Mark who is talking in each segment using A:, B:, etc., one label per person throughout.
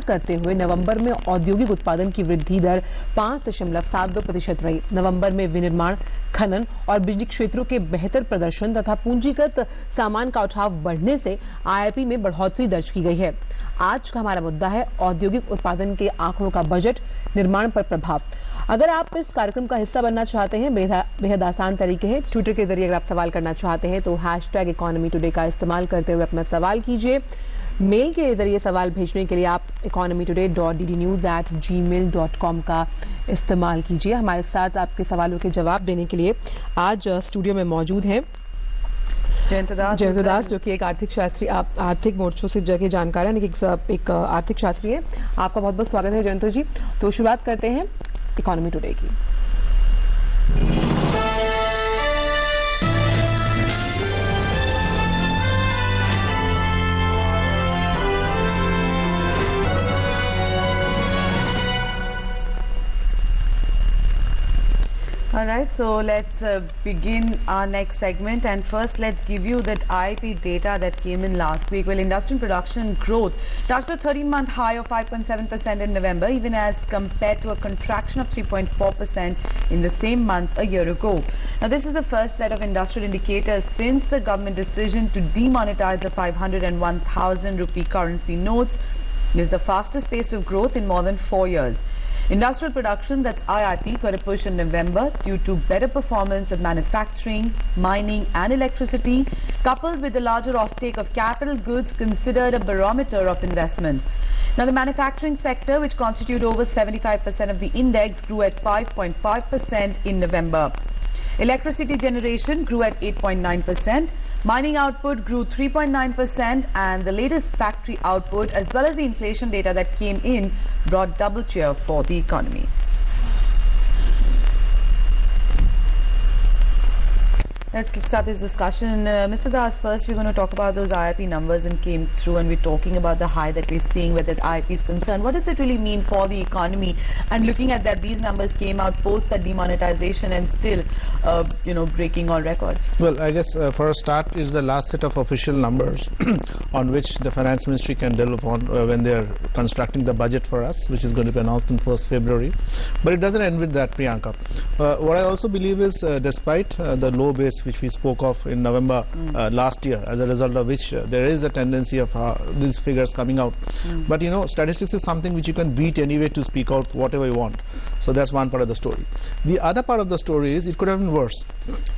A: करते हुए नवंबर में औद्योगिक उत्पादन की वृद्धि दर 5.72% रही। नवंबर में विनिर्माण, खनन और बिजली क्षेत्रों के बेहतर प्रदर्शन तथा पूंजीगत सामान का उठाव बढ़ने से आईआईपी में बढ़ोतरी दर्ज की गई है। आज का हमारा मुद्दा है औद्योगिक उत्पादन के आंकड़ों का बजट निर्माण पर प्रभाव। अगर आप इस कार्यक्रम का हिस्सा बनना चाहते हैं, बेहद आसान तरीके हैं। ट्विटर के जरिए अगर आप सवाल करना चाहते हैं तो #economy today का इस्तेमाल करते हुए अपना सवाल कीजिए। मेल के जरिए सवाल भेजने के लिए आप economytoday.ddnews@gmail.com का इस्तेमाल कीजिए। हमारे साथ आपके सवालों के जवाब देने के लिए आज स्टूडियो में मौजूद हैं जयंत दास, जो कि एक आर्थिक शास्त्री, आप आर्थिक मोर्चों से जगह जानकार है, एक आर्थिक शास्त्री है। आपका बहुत बहुत स्वागत है जयंत जी। तो शुरुआत करते हैं इकोनॉमी टुडे की।
B: All right, so let's begin our next segment, and first let's give you that IIP data that came in last week. Well, industrial production growth touched a 13-month high of 5.7% in November, even as compared to a contraction of 3.4% in the same month a year ago. Now, this is the first set of industrial indicators since the government decision to demonetize the 500 and 1,000 rupee currency notes. This is the fastest pace of growth in more than 4 years. Industrial production, that's IIP, got a push in November due to better performance of manufacturing, mining and electricity, coupled with the larger offtake of capital goods considered a barometer of investment. Now, the manufacturing sector, which constitute over 75% of the index, grew at 5.5% in November. Electricity generation grew at 8.9%. Mining output grew 3.9%, and the latest factory output as well as the inflation data that came in brought double cheer for the economy. Let's kickstart this discussion. Mr. Das, first we're going to talk about those IIP numbers and came through, and we're talking about the high that we're seeing where that IIP is concerned. What does it really mean for the economy? And looking at that, these numbers came out post that demonetization and still, breaking all records.
C: Well, I guess for a start is the last set of official numbers on which the Finance Ministry can delve upon when they're constructing the budget for us, which is going to be announced on 1st February. But it doesn't end with that, Priyanka. What I also believe is despite the low base which we spoke of in November last year, as a result of which there is a tendency of these figures coming out. But statistics is something which you can beat anyway to speak out whatever you want. So that's one part of the story. The other part of the story is it could have been worse.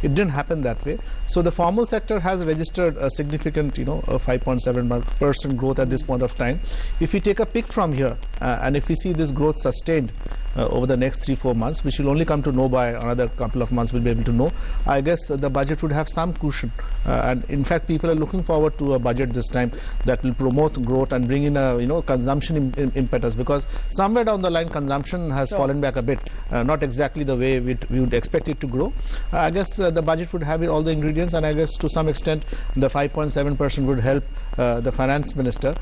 C: It didn't happen that way. So the formal sector has registered a significant, 5.7% growth at this point of time. If we take a pick from here and if we see this growth sustained over the next 3-4 months, which will only come to know by another couple of months, we'll be able to know. I guess the budget would have some cushion, and in fact people are looking forward to a budget this time that will promote growth and bring in a consumption impetus, because somewhere down the line consumption has fallen back a bit, not exactly the way we would expect it to grow. I guess the budget would have all the ingredients, and I guess to some extent the 5.7% would help the finance minister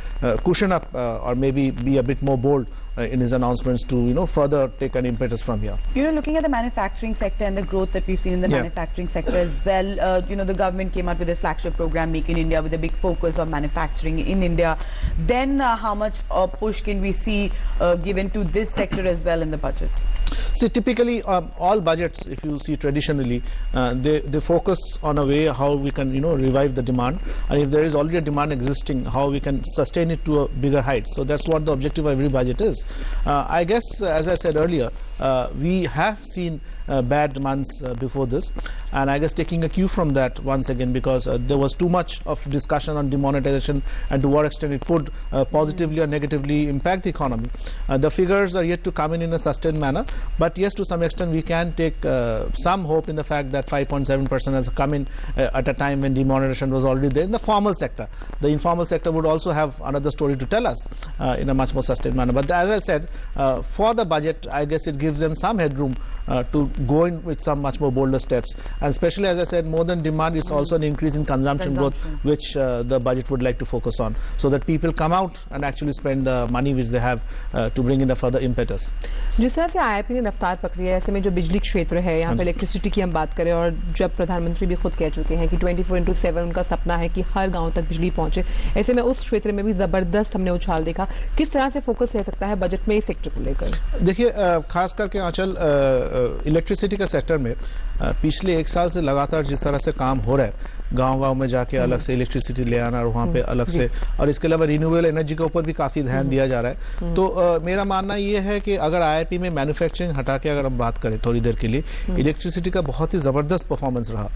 C: cushion up or maybe be a bit more bold in his announcements to further take an impetus from here.
B: Looking at the manufacturing sector and the growth that we've seen in the manufacturing sector as well, the government came out with this flagship program Make in India with a big focus on manufacturing in India. Then how much push can we see given to this sector as well in the budget?
C: See, typically all budgets, if you see traditionally, they focus on a way how we can revive the demand, and if there is already a demand existing, how we can sustain it to a bigger height. So that's what the objective of every budget is. I guess, as I said earlier, we have seen bad months before this, and I guess taking a cue from that once again, because there was too much of discussion on demonetization and to what extent it would positively or negatively impact the economy. The figures are yet to come in a sustained manner, but yes, to some extent we can take some hope in the fact that 5.7% has come in at a time when demonetization was already there in the formal sector. The informal sector would also have another story to tell us in a much more sustained manner. But as I said, for the budget, I guess it gives them some headroom to go in with some much more bolder steps. And especially, as I said, more than demand, it's also an increase in consumption growth, which the budget would like to focus on, so that people come out and actually spend the money which they have to bring in a further impetus.
A: जिस तरह से IIP ने रफ्तार पकड़ी है, ऐसे में जो बिजली क्षेत्र है, यहाँ पे इलेक्ट्रिसिटी की हम बात करें, और जब प्रधानमंत्री भी खुद कह चुके हैं कि 24/7 उनका सपना है कि हर गांव तक बिजली पहुंचे, ऐसे में उस क्षेत्र में भी जबरदस्त हमने उछाल देखा. किस तरह से फोकस रह सकता है बजट में इस सेक्टर को लेकर?
C: देखिए, खास करके आंचल, इलेक्ट्रिसिटी का सेक्टर में पिछले 1 साल से लगातार जिस तरह से काम हो रहा है, गांव-गांव में जाके अलग से इलेक्ट्रिसिटी ले आना और वहाँ पे अलग से, और इसके अलावा रिन्यूएबल एनर्जी के ऊपर भी काफी ध्यान दिया जा रहा है. तो मेरा मानना ये है कि अगर आईआईपी में मैन्युफैक्चरिंग हटा के अगर हम बात करें थोड़ी देर के लिए, इलेक्ट्रिसिटी का बहुत ही जबरदस्त परफॉर्मेंस रहा.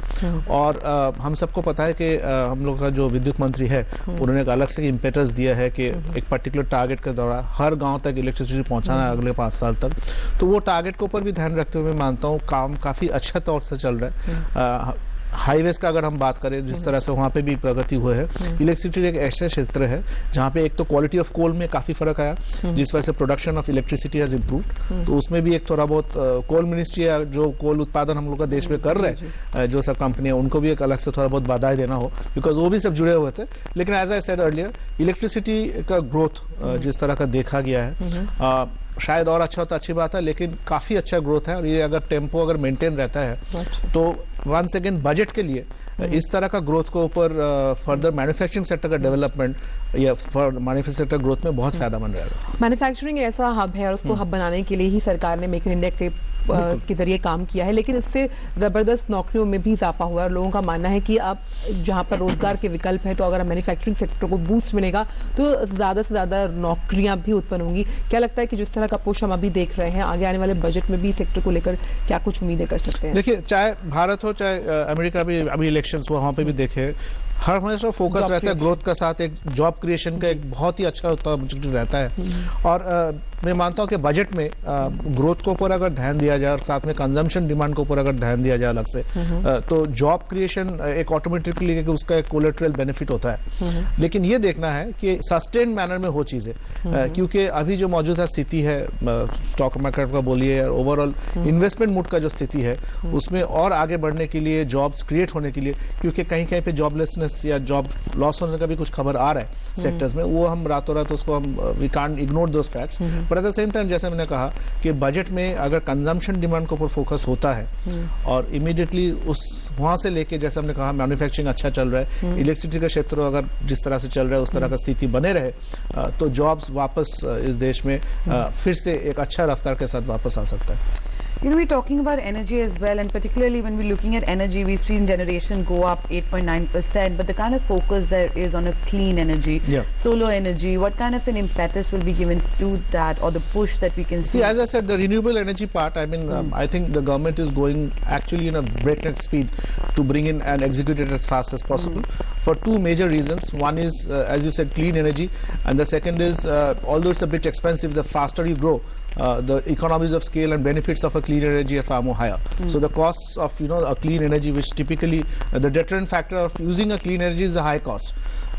C: और हम सबको पता है कि हम लोग का जो विद्युत मंत्री है, उन्होंने एक अलग से इम्पेटस दिया है कि एक पर्टिकुलर टारगेट के दौरान हर गाँव तक इलेक्ट्रिसिटी पहुंचाना है अगले 5 साल तक. तो वो टारगेट के ऊपर भी ध्यान रखते हुए मैं मानता हूँ काम काफी अच्छा तौर से चल रहा है. हाईवेज का अगर हम बात करें, जिस तरह से वहाँ पे भी प्रगति हुई है. इलेक्ट्रिसिटी एक ऐसा क्षेत्र है जहाँ पे एक तो क्वालिटी ऑफ कोल में काफी फर्क आया, जिस वजह से production of electricity has improved. तो उसमें भी एक थोड़ा बहुत कोल मिनिस्ट्री है, जो कोल उत्पादन हम लोग का देश में कर रहे हैं, जो सब कंपनियां, उनको भी एक अलग से थोड़ा बहुत बधाई देना हो, बिकॉज वो भी सब जुड़े हुए थे. लेकिन as I said earlier, electricity का ग्रोथ जिस तरह का देखा गया है, शायद और अच्छा होता अच्छी बात है, लेकिन काफी अच्छा ग्रोथ है. और ये अगर टेम्पो अगर मेंटेन रहता है तो वंस अगेन बजट के लिए इस तरह का ग्रोथ को ऊपर फर्दर मैन्युफैक्चरिंग सेक्टर का डेवलपमेंट या मैन्युफैक्चरिंग सेक्टर ग्रोथ में बहुत फायदेमंद रहेगा.
A: मैन्युफैक्चरिंग ऐसा हब है और उसको हब बनाने के लिए ही सरकार ने मेक इन इंडिया के जरिए काम किया है, लेकिन इससे जबरदस्त नौकरियों में भी इजाफा हुआ है. और लोगों का मानना है कि अब जहां पर रोजगार के विकल्प है, तो अगर मैन्युफैक्चरिंग सेक्टर को बूस्ट मिलेगा तो ज्यादा से ज्यादा नौकरियां भी उत्पन्न होंगी. क्या लगता है कि जिस तरह का पुश हम अभी देख रहे हैं, आगे आने वाले बजट में भी सेक्टर को लेकर क्या कुछ उम्मीदें कर सकते हैं?
C: देखिए, चाहे भारत हो चाहे अमेरिका भी, अभी इलेक्शंस हुआ, वहां पे भी देखे, हर हमेशा फोकस रहता है ग्रोथ का साथ एक जॉब क्रिएशन का एक बहुत ही अच्छा ऑब्जेक्टिव रहता है. और मैं मानता हूं कि बजट में ग्रोथ के ऊपर अगर ध्यान दिया जाए और साथ में कंजम्पशन डिमांड के ऊपर अगर ध्यान दिया जाए अलग से, तो जॉब क्रिएशन एक ऑटोमेटिकली उसका एक कोलेटरल बेनिफिट होता है. लेकिन ये देखना है कि सस्टेन मैनर में हो चीजें, क्योंकि अभी जो मौजूदा स्थिति है स्टॉक मार्केट का बोलिए, ओवरऑल इन्वेस्टमेंट मूड का जो स्थिति है, उसमें और आगे बढ़ने के लिए, जॉब्स क्रिएट होने के लिए, क्योंकि कहीं कहीं पे जॉबलेसनेस या जॉब लॉस होने का भी कुछ खबर आ रहा है सेक्टर्स में, वो हम रातों रात उसको हम we can't ignore those facts. But at the same time, जैसे मैंने कहा कि बजट में अगर कंजम्पशन डिमांड के ऊपर फोकस होता है और इमीडिएटली उस वहां से लेके, जैसे हमने कहा मैन्युफैक्चरिंग अच्छा चल रहा है, इलेक्ट्रिसिटी का क्षेत्र अगर जिस तरह से चल रहा है उस तरह का स्थिति बने रहे, तो जॉब्स वापस इस देश में फिर से एक अच्छा रफ्तार के साथ वापस आ सकता है.
B: You know, we're talking about energy as well, and particularly when we're looking at energy, we've seen generation go up 8.9%, but the kind of focus there is on a clean energy, solar energy. What kind of an impetus will be given to that, or the push that we can see?
C: See, as I said, the renewable energy part, I mean, I think the government is going actually in a breakneck speed to bring in and execute it as fast as possible for two major reasons. One is, as you said, clean energy, and the second is, although it's a bit expensive, the faster you grow, the economies of scale and benefits of a clean energy are far more higher. So the costs of a clean energy, which typically the deterrent factor of using a clean energy is a high cost.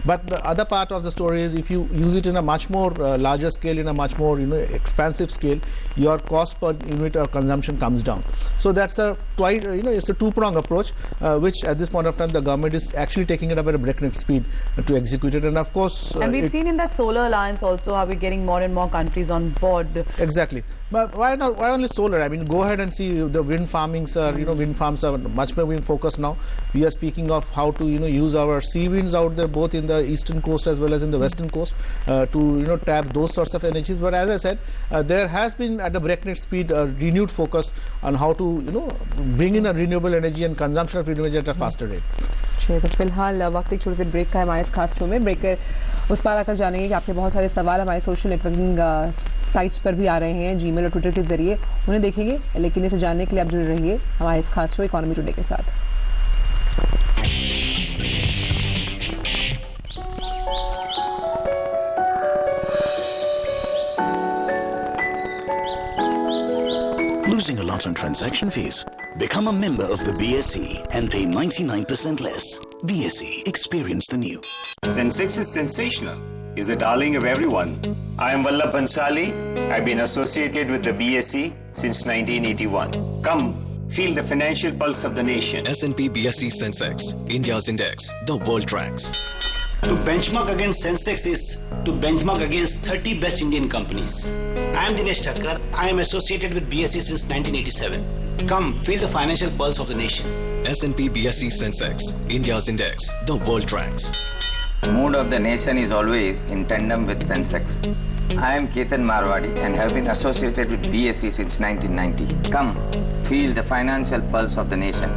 C: But the other part of the story is if you use it in a much more larger scale, in a much more expansive scale, your cost per unit or consumption comes down. So that's a it's a two-pronged approach, which at this point of time the government is actually taking it up at a breakneck speed to execute it. And of course,
B: and we've seen in that solar alliance also how we're getting more and more countries on board.
C: Exactly. But why not? Why only solar? I mean, go ahead and see the wind farmings are wind farms are much more in focus now. We are speaking of how to use our sea winds out there, both in the eastern coast as well as in the western coast, to tap those sorts of energies. But as I said, there has been at a breakneck speed a renewed focus on how to bring in a renewable energy and consumption of renewable energy at a faster rate.
A: तो फिलहाल वक्त एक छोटे से break का है हमारे इस खास शो में. ब्रेकर उस पार आकर जानेंगे कि आपके बहुत सारे सवाल हमारे सोशल नेटवर्किंग साइट्स पर भी आ रहे हैं, जीमेल और ट्विटर के जरिए, उन्हें देखेंगे. लेकिन इसे जानने के लिए आप जुड़े रहिए हमारे इस खास शो इकोनॉमी टुडे के साथ.
D: Losing a lot on transaction fees? Become a member of the BSE and pay 99% less. BSE, experience the new.
E: Sensex is sensational. Is the darling of everyone. I am Vallabh Bansali. I've been associated with the BSE since 1981. Come, Feel the financial pulse of the nation.
F: S&P BSE Sensex, India's index, the world tracks.
G: To benchmark against Sensex is to benchmark against 30 best Indian companies. I am Dinesh Thakkar. I am associated with BSE since 1987. Come, feel the financial pulse of the nation.
F: S&P BSE Sensex, India's index, the world tracks.
H: Mood of the nation is always in tandem with Sensex. I am Ketan Marwadi and have been associated with BSE since 1990. Come, feel the financial pulse of the nation.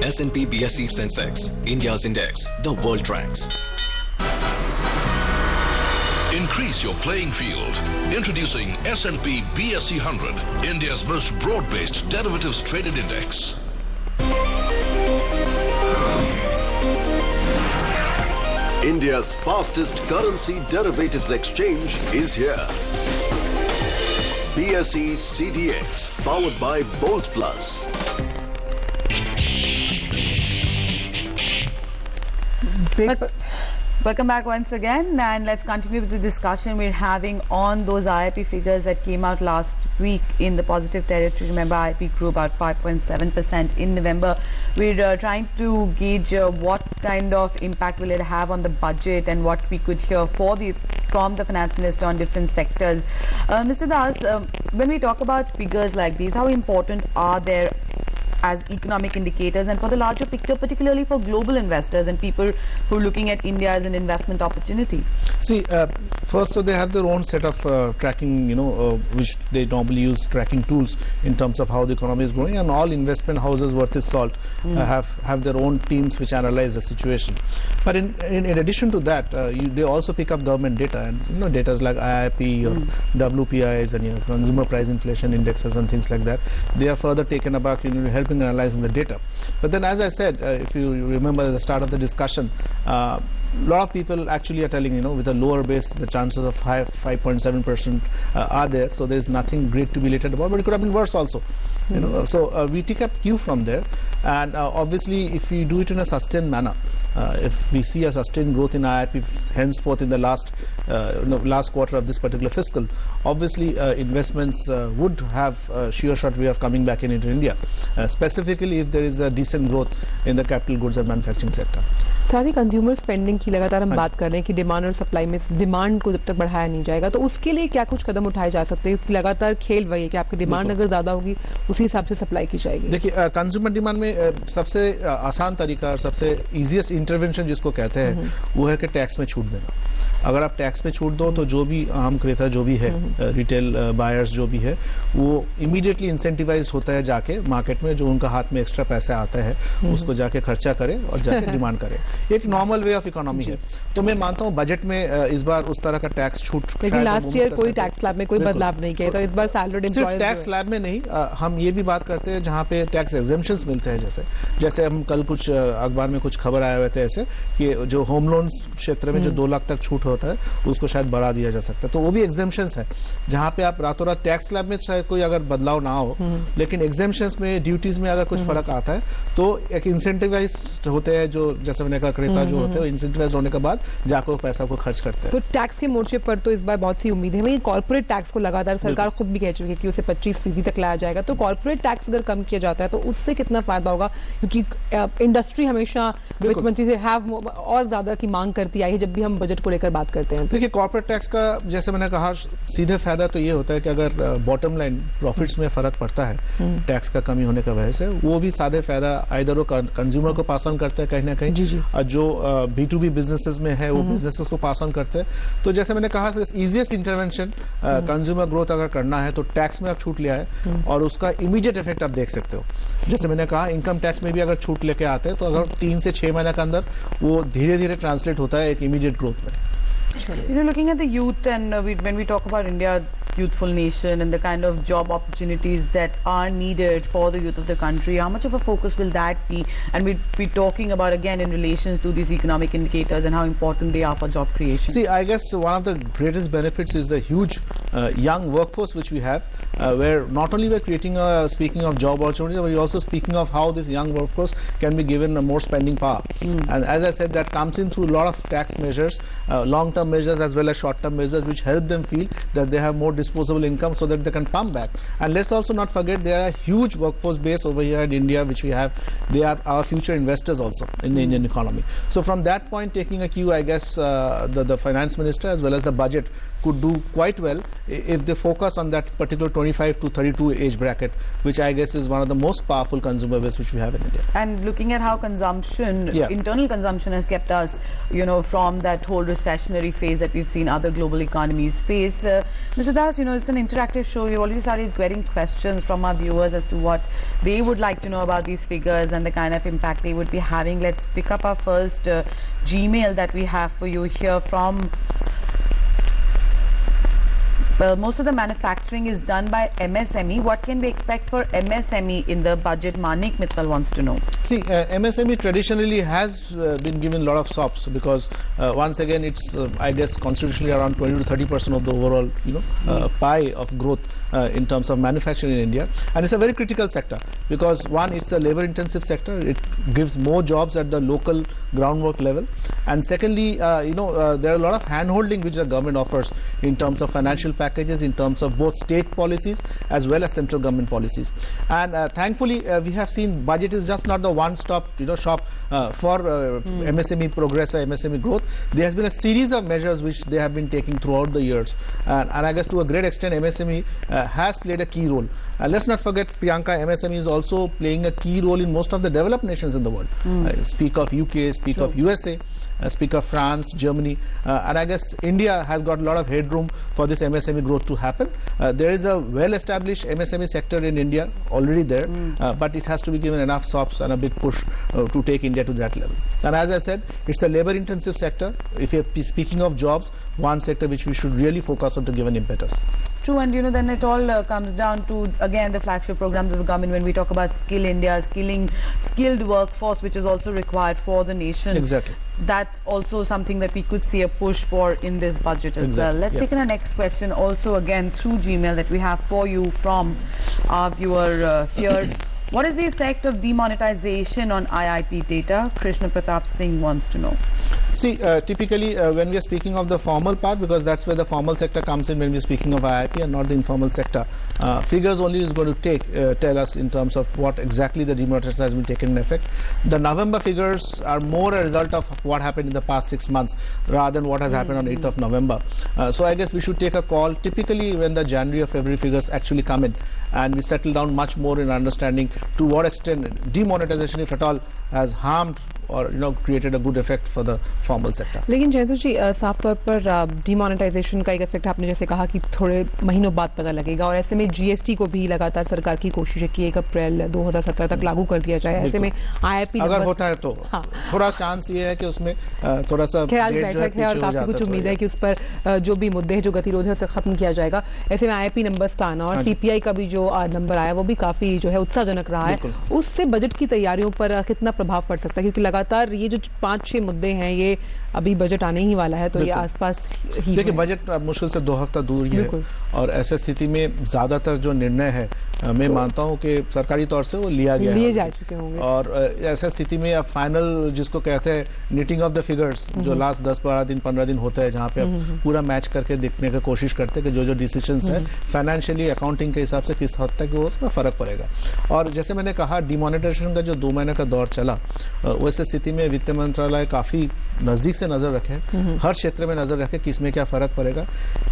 F: S&P BSE Sensex, India's index, the world tracks.
I: Increase your playing field. Introducing S&P BSE 100, India's most broad-based derivatives traded index.
J: India's fastest currency derivatives exchange is here. BSE CDX, powered by Bolt Plus.
B: Welcome back once again, and let's continue with the discussion we're having on those IIP figures that came out last week in the positive territory. Remember, IIP grew about 5.7% in November. We're trying to gauge what kind of impact will it have on the budget and what we could hear from the finance minister on different sectors. Mr. Das, when we talk about figures like these, how important are they as economic indicators and for the larger picture, particularly for global investors and people who are looking at India as an investment opportunity?
C: See, first, so they have their own set of tracking, which they normally use tracking tools in terms of how the economy is growing, and all investment houses worth its salt have their own teams which analyze the situation. But in addition to that, they also pick up government data, and data like IIP or WPIs and consumer price inflation indexes and things like that. They are further taken aback, helping analyzing the data. But then, as I said, if you remember at the start of the discussion, a lot of people actually are telling, with a lower base, the chances of high 5.7% are there. So there's nothing great to be elated about, but it could have been worse also. So we take up cue from there, and obviously, if we do it in a sustained manner, if we see a sustained growth in IIP henceforth in the last quarter of this particular fiscal, obviously investments would have a sure shot way of coming back into India, specifically if there is a decent growth in the capital goods and manufacturing sector.
A: साथ ही consumer spending की लगातार हम बात कर रहे हैं कि demand और सप्लाई में डिमांड को जब तक बढ़ाया नहीं जाएगा, तो उसके लिए क्या कुछ कदम उठाए जा सकते हैं? क्योंकि लगातार खेल वही है कि आपकी डिमांड अगर ज्यादा होगी उसी हिसाब से सप्लाई की जाएगी. देखिए, कंज्यूमर डिमांड में सबसे आसान तरीका और सबसे इजीएस्ट इंटरवेंशन जिसको कहते हैं वो है कि टैक्स में छूट देना. अगर आप टैक्स में छूट दो तो जो भी आम क्रेता जो भी है, रिटेल बायर्स जो भी है, वो इमीडिएटली इंसेंटिवाइज होता है जाके मार्केट में, जो उनका हाथ में एक्स्ट्रा पैसा आता है उसको जाके खर्चा करे और जाके डिमांड करे. एक नॉर्मल वे ऑफ इकोनॉमी है. तो मैं मानता हूँ बजट में इस बार उस तरह का टैक्स छूट, लेकिन लास्ट ईयर कोई टैक्स स्लैब में कोई बदलाव नहीं किया, तो इस बार सैलरीड एम्प्लॉयज
C: सिर्फ टैक्स स्लैब में नहीं, हम ये भी बात करते हैं जहाँ पे टैक्स एग्जेम्पशंस मिलते हैं. जैसे हम कल कुछ अखबार में कुछ खबर आए हुए थे ऐसे कि जो होम लोन क्षेत्र में जो 2 लाख तक छूट होता है उसको शायद बढ़ा दिया जा सकता है. तो वो भी एग्जेम्पशंस है जहाँ पे आप रातों रात टैक्स स्लैब में शायद कोई अगर बदलाव ना हो, लेकिन एग्जेम्पशंस में, ड्यूटीज में अगर कुछ फर्क आता है तो एक इंसेंटिवाइज होते हैं, जो जैसे मैंने कहा क्रेता जो होते हैं इंसेंटिवाइज होने के बाद जाकर पैसा को खर्च करते हैं.
A: तो टैक्स के मोर्चे पर तो इस बार बहुत सी उम्मीद है. वही कॉर्पोरेट टैक्स को लगातार सरकार खुद भी कह चुकी है कि उसे 25% तक लाया जाएगा. तो कॉर्पोरेट टैक्स अगर कम किया जाता है तो उससे कितना फायदा होगा? क्योंकि इंडस्ट्री हमेशा वित्त मंत्री से और ज्यादा की मांग करती आई है जब भी हम बजट को लेकर बात करते हैं.
C: देखिए, कॉर्पोरेट टैक्स का जैसे मैंने कहा सीधे फायदा तो ये होता है कि अगर बॉटम लाइन प्रॉफिट्स में फर्क पड़ता है टैक्स का कमी होने की वजह से, वो भी सादे फायदा आइदर वो कंज्यूमर को पास ऑन करते हैं कहीं ना कहीं, और जो B2B बिजनेसेस में है वो बिजनेसेस को पास ऑन करते हैं. तो जैसे मैंने कहा इजीएस्ट इंटरवेंशन कंज्यूमर ग्रोथ अगर करना है तो टैक्स में आप छूट लिया है और उसका इमीडिएट इफेक्ट आप देख सकते हो. जैसे मैंने कहा इनकम टैक्स में भी अगर छूट लेके आते हैं तो अगर 3 से 6 महीने के अंदर वो धीरे धीरे ट्रांसलेट होता है एक इमीडिएट ग्रोथ में.
B: Looking at the youth, and when we talk about India, youthful nation, and the kind of job opportunities that are needed for the youth of the country, how much of a focus will that be? And we'll be talking about again in relation to these economic indicators and how important they are for job creation.
C: See, I guess one of the greatest benefits is the huge young workforce which we have, where not only we're creating speaking of job opportunities, but we're also speaking of how this young workforce can be given more spending power. And as I said, that comes in through a lot of tax measures, long-term measures as well as short-term measures, which help them feel that they have more disposable income so that they can pump back. And let's also not forget there are a huge workforce base over here in India which we have. They are our future investors also in the Indian economy. So from that point, taking a cue, I guess the finance minister as well as the budget could do quite well if they focus on that particular 25 to 32 age bracket, which I guess is one of the most powerful consumer base which we have in India.
B: And looking at how consumption, internal consumption has kept us, from that whole recessionary phase that we've seen other global economies face. Mr. Das, it's an interactive show. We've already started getting questions from our viewers as to what they would like to know about these figures and the kind of impact they would be having. Let's pick up our first Gmail that we have for you here from... Well, most of the manufacturing is done by MSME. What can we expect for MSME in the budget? Manik Mittal wants to know.
C: See, MSME traditionally has been given a lot of sops because once again it's I guess constitutionally around 20 to 30% of the overall pie of growth in terms of manufacturing in India, and it's a very critical sector because one, it's a labor intensive sector. It gives more jobs at the local groundwork level, and secondly there are a lot of hand holding which the government offers in terms of financial packages, in terms of both state policies as well as central government policies. And thankfully we have seen budget is just not the one-stop shop for MSME progress or MSME growth. There has been a series of measures which they have been taking throughout the years, and I guess to a great extent MSME has played a key role. Let's not forget, Priyanka, MSME is also playing a key role in most of the developed nations in the world. Speak of UK, speak of USA, speak of France, Germany, and I guess India has got a lot of headroom for this MSME growth to happen. There is a well-established MSME sector in India already there, but it has to be given enough sops and a big push to take India to that level. And as I said, it's a labor-intensive sector. If you're speaking of jobs, one sector which we should really focus on to give an impetus.
B: True, and then it all comes down to, again, the flagship programs of the government when we talk about Skill India, skilled workforce, which is also required for the nation.
C: Exactly.
B: That's also something that we could see a push for in this budget as well. Let's take in our next question, also again through Gmail that we have for you from our viewer here. What is the effect of demonetization on IIP data? Krishna Pratap Singh wants to know.
C: See, typically when we are speaking of the formal part, because that's where the formal sector comes in when we are speaking of IIP and not the informal sector, figures only is going to tell us in terms of what exactly the demonetization has been taken in effect. The November figures are more a result of what happened in the past 6 months rather than what has happened on 8th of November. So I guess we should take a call typically when the January or February figures actually come in, and we settle down much more in understanding to what extent demonetization, if at all, has harmed or created a good effect for the formal sector.
A: लेकिन जयंत जी साफ तौर पर demonetisation का एक effect आपने जैसे कहा कि थोड़े महीनों बाद पता लगेगा, और ऐसे में जीएसटी को भी लगातार सरकार की कोशिश है कि 1 अप्रैल 2017 तक लागू कर दिया जाए। ऐसे में आईआईपी
C: अगर होता है तो थोड़ा चांस ये है कि उसमें थोड़ा सा
A: ख्याल बैठक है और काफी कुछ उम्मीद है कि उस पर जो भी मुद्दे हैं जो गतिरोध है उसे खत्म किया जाएगा। ऐसे में आईआईपी नंबर्स का आना और सीपीआई का भी जो नंबर आया वो भी काफी उत्साहजनक रहा है। उससे बजट की तैयारियों पर कितना प्रभाव पड़ सकता है, क्योंकि लगातार ये जो 5-6 मुद्दे हैं ये अभी बजट आने ही वाला है, तो ये आसपास ही
C: देखिए बजट मुश्किल से 2 हफ्ता दूर ही है, और ऐसे स्थिति में ज्यादातर जो निर्णय है मैं मानता हूं कि सरकारी तौर से वो लिए जा चुके होंगे, और ऐसा स्थिति में अब फाइनल जिसको कहते हैं नीटिंग ऑफ द फिगर्स जो लास्ट 10-12 दिन 15 दिन होता है, जहां पे आप पूरा मैच करके देखने की कोशिश करते हैं कि जो डिसीजंस है फाइनेंशियली अकाउंटिंग के हिसाब से किस हद तक वो उसमें फर्क पड़ेगा। और जैसे मैंने कहा डिमोनेटाइजेशन का जो 2 महीने का दौर चला, वैसे स्थिति में वित्त मंत्रालय काफी नजदीक से नजर रखे, हर क्षेत्र में नजर रखे कि इसमें क्या फर्क पड़ेगा।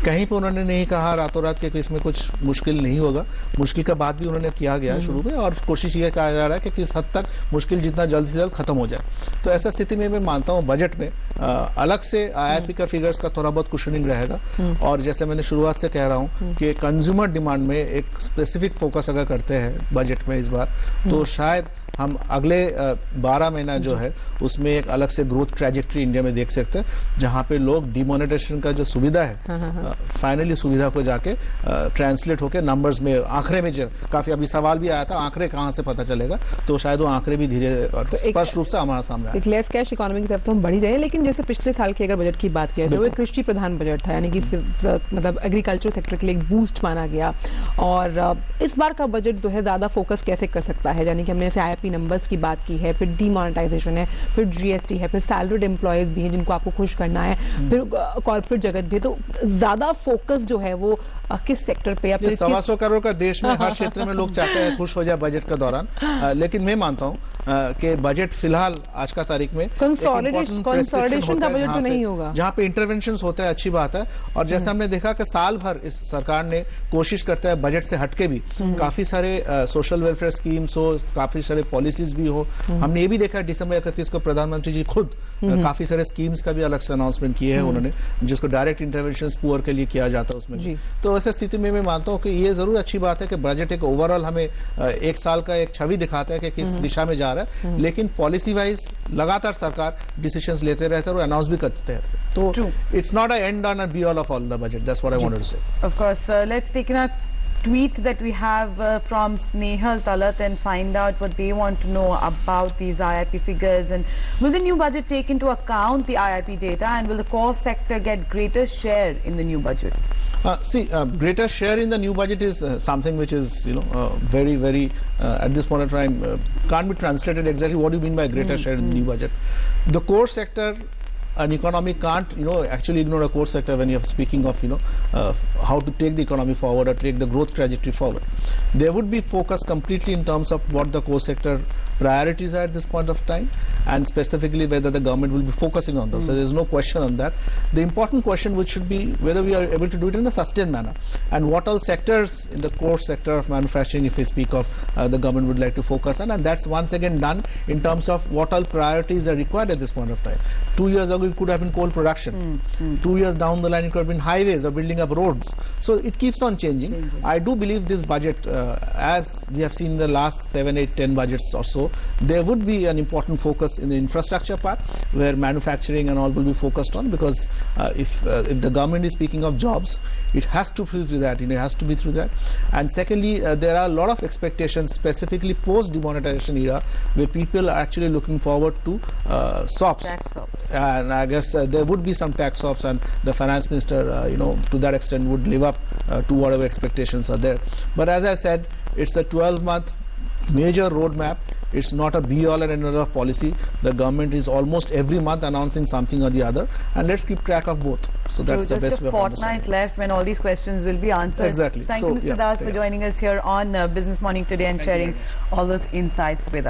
C: कहीं पर उन्होंने नहीं कहा रातों रात कि इसमें कुछ मुश्किल नहीं होगा, मुश्किल का बात भी उन्होंने किया गया शुरू में, और कोशिश ये कहा जा रहा है कि किस हद तक मुश्किल जितना जल्द से जल्द खत्म हो जाए। तो ऐसा स्थिति में मैं मानता हूं बजट में अलग से आईआईपी का फिगर्स का थोड़ा बहुत कुशनिंग रहेगा, और जैसे मैंने शुरुआत से कह रहा हूं कि कंज्यूमर डिमांड में एक स्पेसिफिक फोकस अगर करते हैं बजट में इस बार, तो शायद हम अगले 12 महीना जो है उसमें एक अलग से ग्रोथ ट्रैजेक्टरी इंडिया में देख सकते हैं, जहां पे लोग डिमोनेटाइजेशन का जो सुविधा है फाइनली सुविधा को जाके ट्रांसलेट होकर नंबर्स में, आंकड़े में जो काफी अभी सवाल भी आया था आंकड़े कहां से पता चलेगा, तो शायद वो आंकड़े भी धीरे और स्पष्ट रूप से हमारे सामने आए।
A: एक लेस कैश इकोनॉमी की तरफ तो हम बढ़ ही रहे हैं, लेकिन जैसे पिछले साल की अगर बजट की बात किया तो वो कृषि प्रधान बजट था, यानी कि मतलब एग्रीकल्चर सेक्टर के लिए एक बूस्ट माना गया। और इस बार का बजट जो है ज्यादा फोकस कैसे कर सकता है, यानी कि हमने जैसे आईआईपी नंबर्स की बात की है, फिर डीमोनेटाइजेशन है, फिर जीएसटी है, फिर सैलरीड एम्प्लॉयज भी हैं जिनको आपको खुश करना है, फिर कॉर्पोरेट जगत भी, तो ज्यादा फोकस जो है वो किस सेक्टर पे या फिर
C: 125 करोड़ का देश में हर क्षेत्र में लोग चाहते हैं खुश हो जाए बजट के दौरान, लेकिन मैं मानता हूं कि बजट फिलहाल आज का तारीख में
A: कंसोलिडेशन का बजट तो नहीं होगा,
C: जहां पे इंटरवेंशन होता है, अच्छी बात है। और जैसे हमने देखा कि साल भर इस सरकार ने कोशिश करता है बजट से हटके भी काफी सारे सोशल वेलफेयर स्कीम्स हो, काफी सारे पॉलिसीज भी हो। हमने ये भी देखा दिसंबर 31 को प्रधानमंत्री जी खुद काफी सारे स्कीम्स का भी अलग से अनाउंसमेंट किए हैं उन्होंने, जिसको डायरेक्ट इंटरवेंशन पुअर के लिए किया जाता है उसमें। तो ऐसे स्थिति में मैं मानता हूं कि ये जरूर अच्छी बात है कि बजट एक ओवरऑल हमें एक साल का एक छवि दिखाता है कि किस दिशा में जा रहा है, लेकिन पॉलिसी वाइज लगातार सरकार डिसीजंस लेते रहते हैं और अनाउंस भी करते रहते हैं। तो it's not a end on a be all of all the budget, that's what I wanted to say.
B: Of course, let's take in a tweet that we have from Snehal Talat and find out what they want to know about these IIP figures. And will the new budget take into account the IIP data, and will the core sector get greater share in the new budget?
C: Greater share in the new budget is something which is, very, very, at this point of time, can't be translated exactly what do you mean by greater share in the new budget. The core sector, an economy can't, actually ignore a core sector when you're speaking of, how to take the economy forward or take the growth trajectory forward. There would be focus completely in terms of what the core sector priorities are at this point of time, and specifically whether the government will be focusing on those. So there's no question on that. The important question which should be whether we are able to do it in a sustained manner, and what all sectors in the core sector of manufacturing, if we speak of, the government would like to focus on, and that's once again done in terms of what all priorities are required at this point of time. 2 years ago it could have been coal production. 2 years down the line it could have been highways or building up roads. So it keeps on changing. I do believe this budget, as we have seen in the last 7, 8, 10 budgets or so, there would be an important focus in the infrastructure part, where manufacturing and all will be focused on, because if the government is speaking of jobs, it has to be through that. It has to be through that. And secondly, there are a lot of expectations, specifically post demonetization era, where people are actually looking forward to SOPs.
B: Tax SOPs.
C: And I guess there would be some tax SOPs, and the finance minister, to that extent, would live up to whatever expectations are there. But as I said, it's a 12-month major roadmap. It's not a be-all and end-all of policy. The government is almost every month announcing something or the other, and let's keep track of both. So that's the best way of understanding.
B: Just a fortnight left when all these questions will be answered.
C: Exactly.
B: Thank you, Mr. Das, for joining us here on Business Morning today and sharing all those insights with us.